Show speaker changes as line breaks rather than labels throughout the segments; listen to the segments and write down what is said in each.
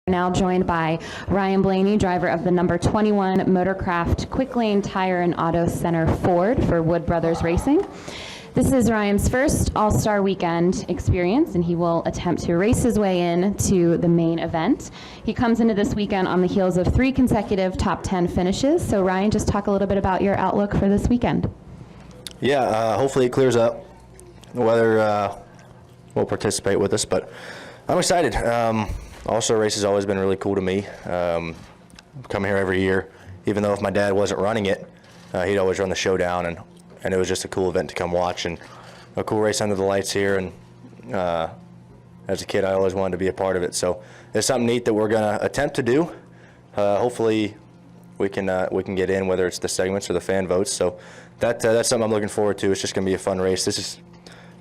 Now joined by Ryan Blaney, driver of the number 21 Motorcraft Quick Lane Tire and Auto Center Ford for Wood Brothers Racing. This is Ryan's first All-Star Weekend experience, and he will attempt to race his way in to the main event. He comes into this weekend on the heels of 3 consecutive top 10 finishes. So Ryan, just talk a little bit about your outlook for this weekend.
Yeah, hopefully it clears up. The weather will participate with us, but I'm excited. All-Star race has always been really cool to me. Come here every year, even though if my dad wasn't running it, he'd always run the showdown, and it was just a cool event to come watch and a cool race under the lights here. And as a kid, I always wanted to be a part of it. So it's something neat that we're going to attempt to do. Hopefully, we can get in, whether it's the segments or the fan votes. So that's something I'm looking forward to. It's just going to be a fun race. This is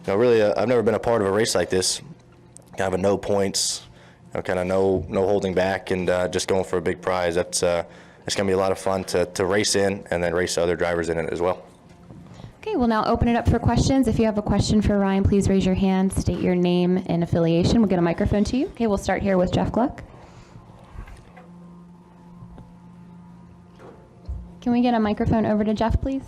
really I've never been a part of a race like this. Kind of a no points. Kind of no holding back, and just going for a big prize. It's going to be a lot of fun to race in and then race other drivers in it as well.
Okay, we'll now open it up for questions. If you have a question for Ryan, please raise your hand, state your name and affiliation. We'll get a microphone to you. Okay, we'll start here with Jeff Gluck. Can we get a microphone over to Jeff, please?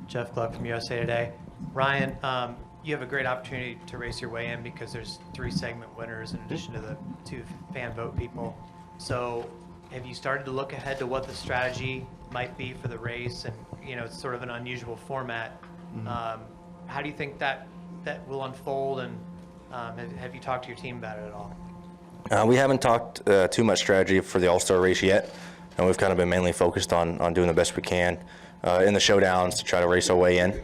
Jeff Gluck from USA Today. Ryan, you have a great opportunity to race your way in because there's 3 segment winners in addition to the 2 fan vote people. So have you started to look ahead to what the strategy might be for the race? And it's sort of an unusual format. How do you think that will unfold? And have you talked to your team about it at all?
We haven't talked too much strategy for the All-Star race yet, and we've kind of been mainly focused on doing the best we can in the showdowns to try to race our way in.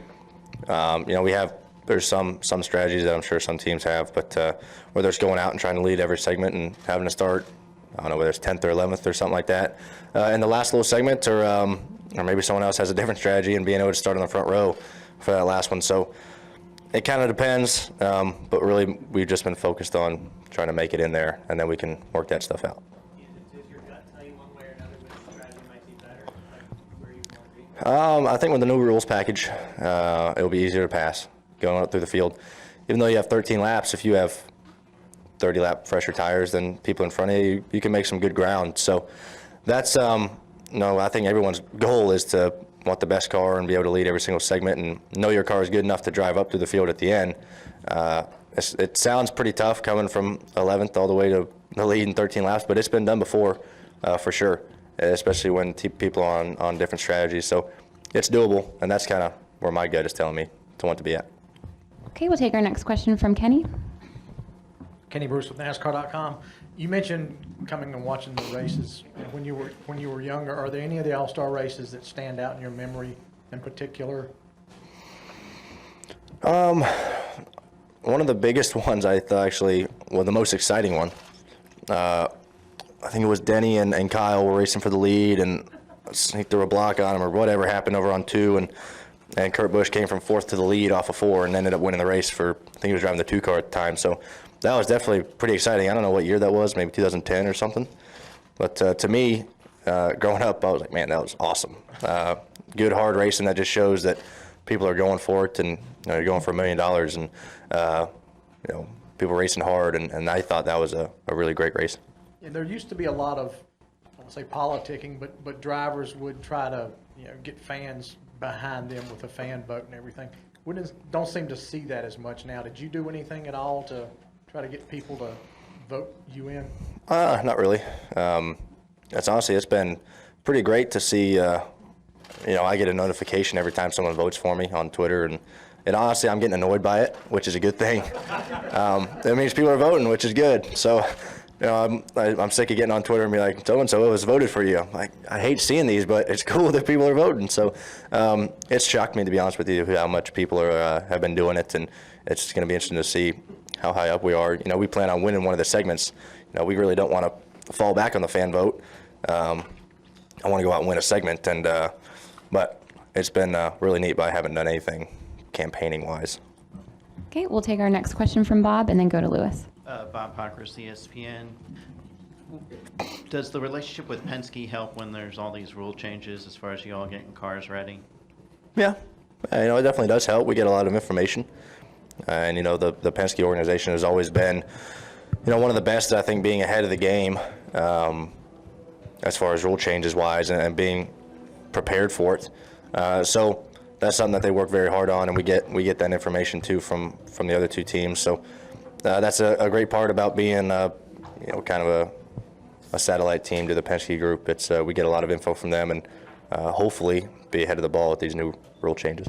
There's some strategies that I'm sure some teams have, but whether it's going out and trying to lead every segment and having to start, I don't know, whether it's 10th or 11th or something like that, in the last little segment, or maybe someone else has a different strategy and being able to start on the front row for that last one. So it kind of depends, but really we've just been focused on trying to make it in there, and then we can work that stuff out.
Does your gut tell you one way or another which strategy might be better, like where you want to be?
I think with the new rules package, it'll be easier to pass going up through the field. Even though you have 13 laps, if you have 30 lap fresher tires than people in front of you, you can make some good ground. So that's, I think everyone's goal is to want the best car and be able to lead every single segment and know your car is good enough to drive up through the field at the end. It sounds pretty tough coming from 11th all the way to the lead in 13 laps, but it's been done before for sure, especially when people are on different strategies. So it's doable, and that's kind of where my gut is telling me to want to be at.
Okay, we'll take our next question from Kenny.
Kenny Bruce with NASCAR.com. You mentioned coming and watching the races when you were younger. Are there any of the All-Star races that stand out in your memory in particular?
One of the biggest ones, I thought, actually, well, the most exciting one. I think it was Denny and Kyle were racing for the lead, and he threw a block on him or whatever happened over on 2, and Kurt Busch came from 4th to the lead off of 4 and ended up winning the race for, I think he was driving the 2 car at the time. So that was definitely pretty exciting. I don't know what year that was, maybe 2010 or something. But to me, growing up, I was like, man, that was awesome. Good, hard racing that just shows that people are going for it, and you're going for $1 million, and people racing hard, and I thought that was a really great race.
And there used to be a lot of, I won't say politicking, but drivers would try to get fans behind them with a fan vote and everything. We don't seem to see that as much now. Did you do anything at all to try to get people to vote you in?
Not really. It's been pretty great to see. I get a notification every time someone votes for me on Twitter, and honestly, I'm getting annoyed by it, which is a good thing. That means people are voting, which is good. So, I'm sick of getting on Twitter and be like, so-and-so has voted for you. I'm like, I hate seeing these, but it's cool that people are voting. So it's shocked me, to be honest with you, how much people have been doing it, and it's going to be interesting to see how high up we are. We plan on winning one of the segments. We really don't want to fall back on the fan vote. I want to go out and win a segment, but it's been really neat, but I haven't done anything campaigning-wise.
Okay, we'll take our next question from Bob and then go to Lewis.
Bob Pockers, ESPN. Does the relationship with Penske help when there's all these rule changes as far as you all getting cars ready?
Yeah, It definitely does help. We get a lot of information. And, the Penske organization has always been, one of the best, I think, being ahead of the game as far as rule changes wise and being prepared for it. So that's something that they work very hard on, and we get that information too from the other two teams. So that's a great part about being, kind of a satellite team to the Penske group. It's we get a lot of info from them, and hopefully be ahead of the ball with these new rule changes.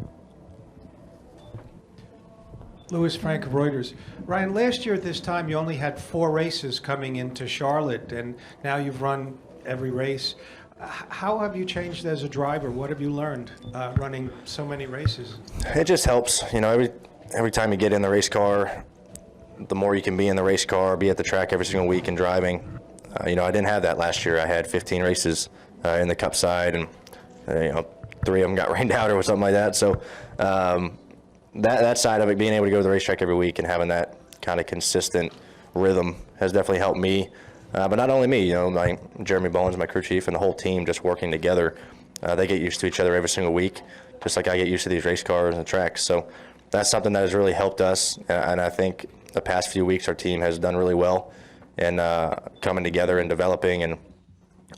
Louis Frank of Reuters. Ryan, last year at this time, you only had 4 races coming into Charlotte, and now you've run every race. How have you changed as a driver? What have you learned running so many races?
It just helps. Every time you get in the race car, the more you can be in the race car, be at the track every single week and driving. I didn't have that last year. I had 15 races in the Cup side, and 3 of them got rained out or something like that. So that side of it, being able to go to the racetrack every week and having that kind of consistent rhythm has definitely helped me. But not only me, like Jeremy Bowens, my crew chief, and the whole team just working together. They get used to each other every single week, just like I get used to these race cars and the tracks. So that's something that has really helped us. And I think the past few weeks our team has done really well in coming together and developing and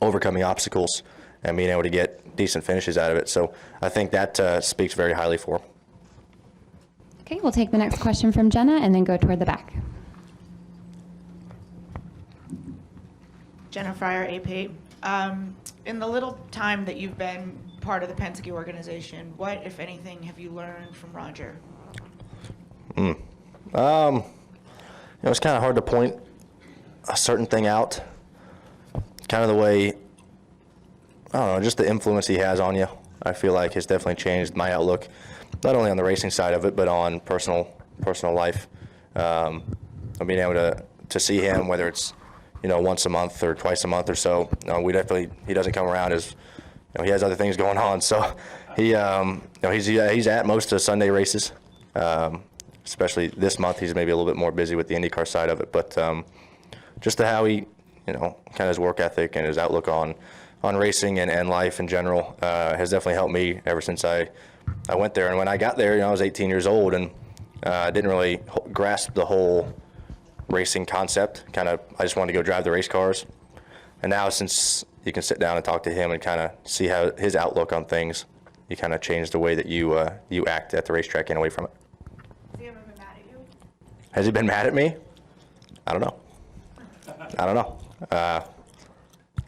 overcoming obstacles and being able to get decent finishes out of it. So I think that speaks very highly for them.
Okay, we'll take the next question from Jenna and then go toward the back.
Jenna Fryer, AP. In the little time that you've been part of the Penske organization, what, if anything, have you learned from Roger?
It's kind of hard to point a certain thing out. Kind of the way, I don't know, just the influence he has on you, I feel like has definitely changed my outlook, not only on the racing side of it, but on personal life. Being able to see him, whether it's once a month or twice a month or so. He doesn't come around as, he has other things going on. So he's at most of Sunday races. Especially this month, he's maybe a little bit more busy with the IndyCar side of it. But just to how he, kind of his work ethic and his outlook on racing and life in general has definitely helped me ever since I went there. And when I got there, I was 18 years old and I didn't really grasp the whole racing concept. I just wanted to go drive the race cars. And now since you can sit down and talk to him and kind of see how his outlook on things, you kind of change the way that you act at the racetrack and away from it.
Has he ever been mad at you?
Has he been mad at me? I don't know.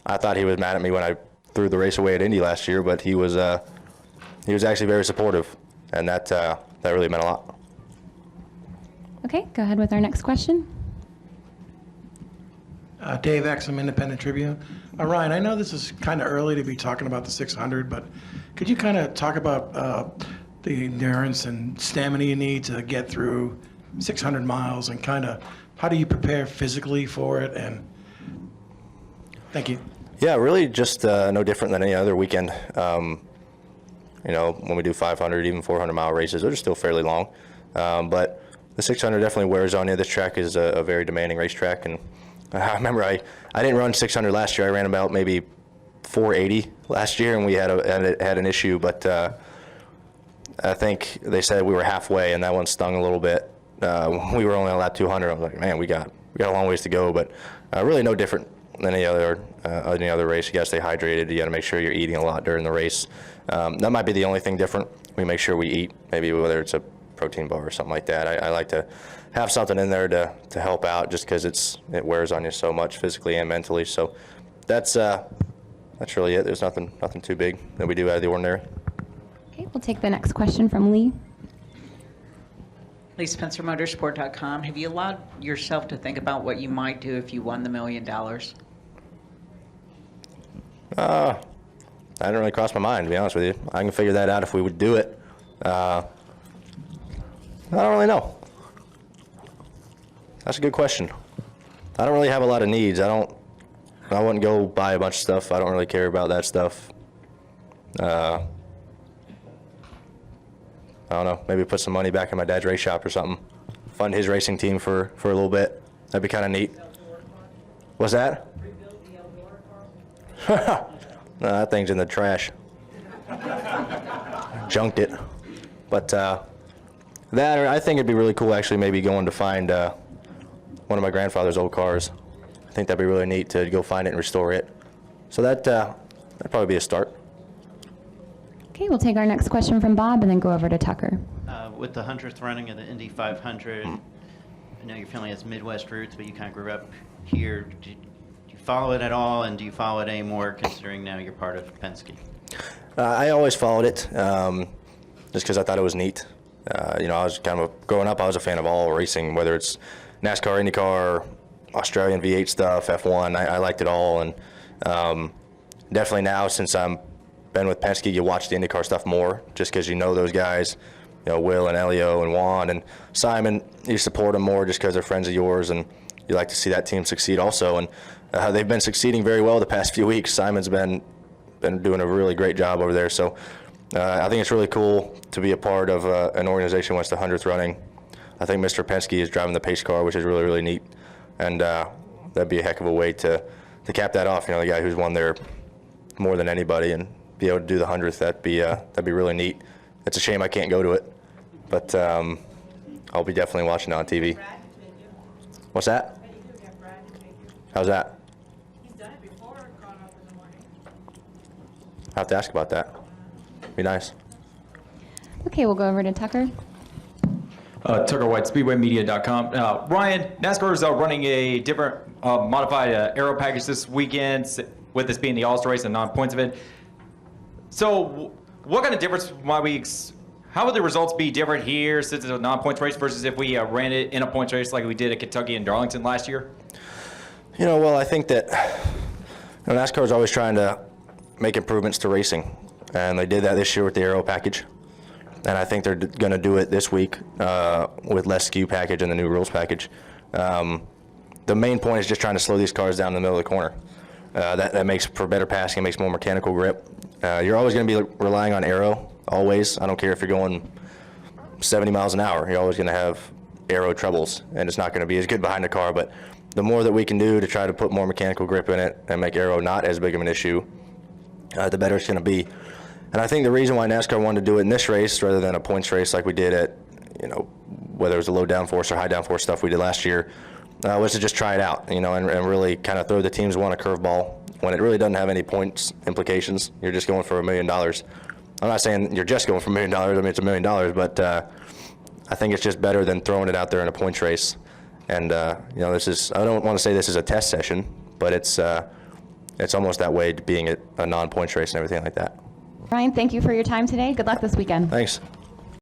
I thought he was mad at me when I threw the race away at Indy last year, but he was actually very supportive, and that really meant a lot.
Okay, go ahead with our next question.
Dave Exum, Independent Tribune. Ryan, I know this is kind of early to be talking about the 600, but could you kind of talk about the endurance and stamina you need to get through 600 miles and kind of how do you prepare physically for it? And thank you.
Yeah, really just no different than any other weekend. When we do 500, even 400-mile races, those are still fairly long. But the 600 definitely wears on you. This track is a very demanding racetrack, and I remember I didn't run 600 last year. I ran about maybe 480 last year, and we had an issue. But I think they said we were halfway, and that one stung a little bit. We were only on lap 200. I was like, man, we got a long ways to go. But really no different than any other race. You got to stay hydrated. You got to make sure you're eating a lot during the race. That might be the only thing different. We make sure we eat, maybe whether it's a protein bar or something like that. I like to have something in there to help out, just because it wears on you so much physically and mentally. So that's really it. There's nothing too big that we do out of the ordinary.
Okay, we'll take the next question from Lee.
Lee Spencer, Motorsport.com. Have you allowed yourself to think about what you might do if you won the $1 million?
That didn't really cross my mind, to be honest with you. I can figure that out if we would do it. I don't really know. That's a good question. I don't really have a lot of needs. I wouldn't go buy a bunch of stuff. I don't really care about that stuff. I don't know. Maybe put some money back in my dad's race shop or something. Fund his racing team for a little bit. That'd be kind of neat. What's that? No, that thing's in the trash. Junked it. But that, or I think it'd be really cool actually maybe going to find one of my grandfather's old cars. I think that'd be really neat to go find it and restore it. So that'd probably be a start.
Okay, we'll take our next question from Bob and then go over to Tucker.
With the 100th running of the Indy 500, I know your family has Midwest roots, but you kind of grew up here. Do you follow it at all, and do you follow it anymore, considering now you're part of Penske?
I always followed it just because I thought it was neat. I was growing up, I was a fan of all racing, whether it's NASCAR, IndyCar, Australian V8 stuff, F1. I liked it all, and definitely now since I'm been with Penske, you watch the IndyCar stuff more, just because you know those guys, Will and Elio and Juan and Simon. You support them more just because they're friends of yours, and you like to see that team succeed also. And they've been succeeding very well the past few weeks. Simon's been doing a really great job over there. So I think it's really cool to be a part of an organization when it's the 100th running. I think Mr. Penske is driving the pace car, which is really, really neat. And that'd be a heck of a way to cap that off. The guy who's won there more than anybody, and be able to do the 100th, that'd be really neat. It's a shame I can't go to it, but I'll be definitely watching it on TV. What's that? How's that?
He's done it before, gone up in the morning.
I have to ask about that. Be nice.
Okay, we'll go over to Tucker.
Tucker White, SpeedwayMedia.com. Ryan, NASCAR is running a different modified aero package this weekend, with this being the All-Star race and non-points event. So, what kind of difference how would the results be different here since it's a non-points race versus if we ran it in a points race like we did at Kentucky and Darlington last year?
Well, I think that NASCAR is always trying to make improvements to racing, and they did that this year with the aero package. And I think they're going to do it this week with less SKU package and the new rules package. The main point is just trying to slow these cars down in the middle of the corner. That makes for better passing, it makes more mechanical grip. You're always going to be relying on aero, always. I don't care if you're going 70 miles an hour. You're always going to have aero troubles, and it's not going to be as good behind the car. But the more that we can do to try to put more mechanical grip in it and make aero not as big of an issue, the better it's going to be. And I think the reason why NASCAR wanted to do it in this race rather than a points race like we did at, whether it was a low downforce or high downforce stuff we did last year, was to just try it out, and really kind of throw the teams one a curveball when it really doesn't have any points implications. You're just going for $1 million. I'm not saying you're just going for $1 million. I mean, it's $1 million, but I think it's just better than throwing it out there in a points race. And I don't want to say this is a test session, but it's almost that way, being a non-points race and everything like that.
Ryan, thank you for your time today. Good luck this weekend.
Thanks.